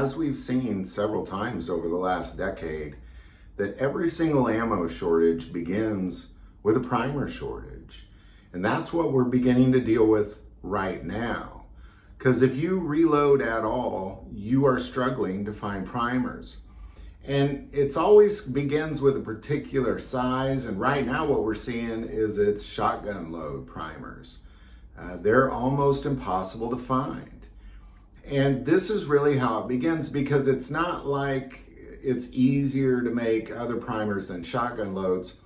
as we've seen several times over the last decade, that every single ammo shortage begins with a primer shortage. And that's what we're beginning to deal with right now. Because if you reload at all, you are struggling to find primers. And it's always begins with a particular size. And right now what we're seeing is it's shotgun load primers. They're almost impossible to find. And this is really how it begins, because it's not like it's easier to make other primers than shotgun loads.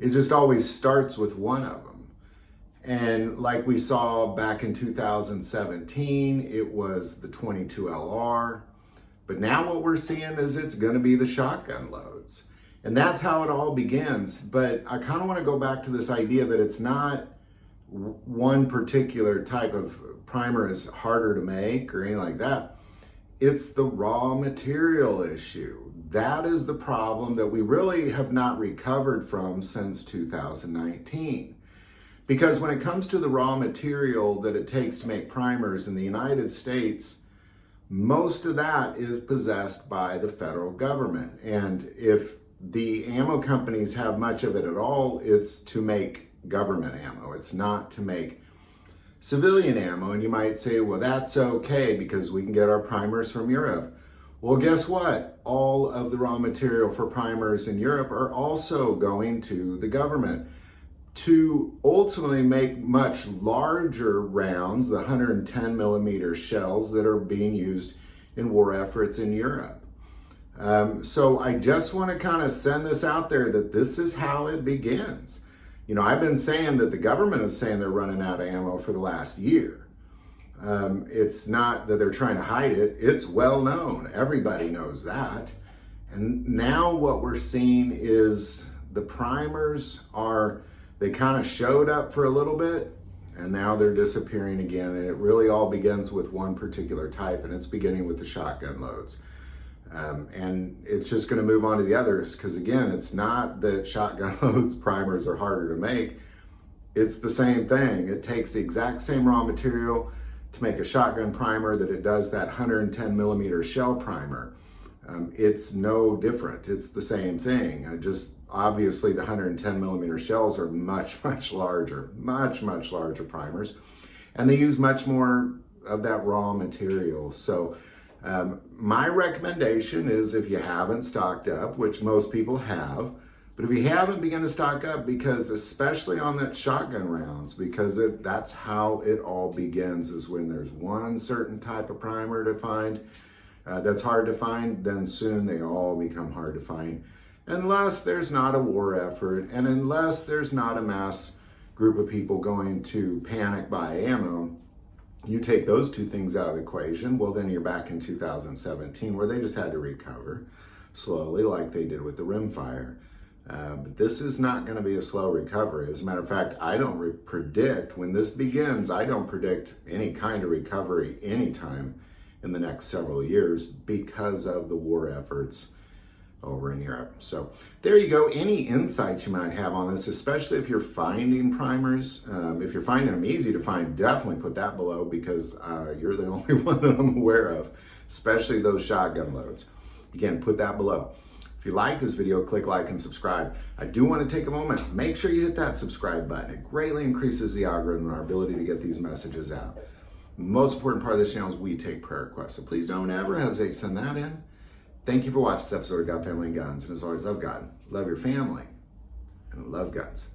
It just always starts with one of them. And like we saw back in 2017, it was the 22 LR. But now what we're seeing is it's going to be the shotgun loads. And that's how it all begins. But I kind of want to go back to this idea that it's not one particular type of primer is harder to make or anything like that. It's the raw material issue. That is the problem that we really have not recovered from since 2019. Because when it comes to the raw material that it takes to make primers in the United States, most of that is possessed by the federal government. And if the ammo companies have much of it at all, it's to make government ammo. It's not to make civilian ammo. And you might say, well, that's okay because we can get our primers from Europe. Well, guess what? All of the raw material for primers in Europe are also going to the government to ultimately make much larger rounds, the 110 millimeter shells that are being used in war efforts in Europe. So I just want to kind of send this out there that this is how it begins. You know, I've been saying that the government is saying they're running out of ammo for the last year. It's not that they're trying to hide it. It's well known. Everybody knows that. And now what we're seeing is the primers they kind of showed up for a little bit and now they're disappearing again. And it really all begins with one particular type, and it's beginning with the shotgun loads. And it's just going to move on to the others, because again, it's not that shotgun loads primers are harder to make. It's the same thing. It takes the exact same raw material to make a shotgun primer that it does that 110 millimeter shell primer. It's no different. It's the same thing. Just obviously the 110 millimeter shells are much larger primers, and they use much more of that raw material. So my recommendation is, if you haven't stocked up, which most people have, but if you haven't, begin to stock up, because especially on that shotgun rounds, because that's how it all begins, is when there's one certain type of primer to find that's hard to find, then soon they all become hard to find, unless there's not a war effort and unless there's not a mass group of people going to panic buy ammo. You take those two things out of the equation, well, then you're back in 2017, where they just had to recover slowly like they did with the rimfire. But this is not going to be a slow recovery. As a matter of fact, I don't predict, when this begins, I don't predict any kind of recovery anytime in the next several years, because of the war efforts over in Europe. So there you go. Any insights you might have on this, especially if you're finding primers, if you're finding them easy to find, definitely put that below, because you're the only one that I'm aware of, especially those shotgun loads. Again, put that below. If you like this video, click like and subscribe. I do want to take a moment. Make sure you hit that subscribe button. It greatly increases the algorithm and our ability to get these messages out. The most important part of this channel is we take prayer requests, so please don't ever hesitate to send that in. Thank you for watching this episode of God, Family, and Guns. And as always, love God, love your family, and love guns.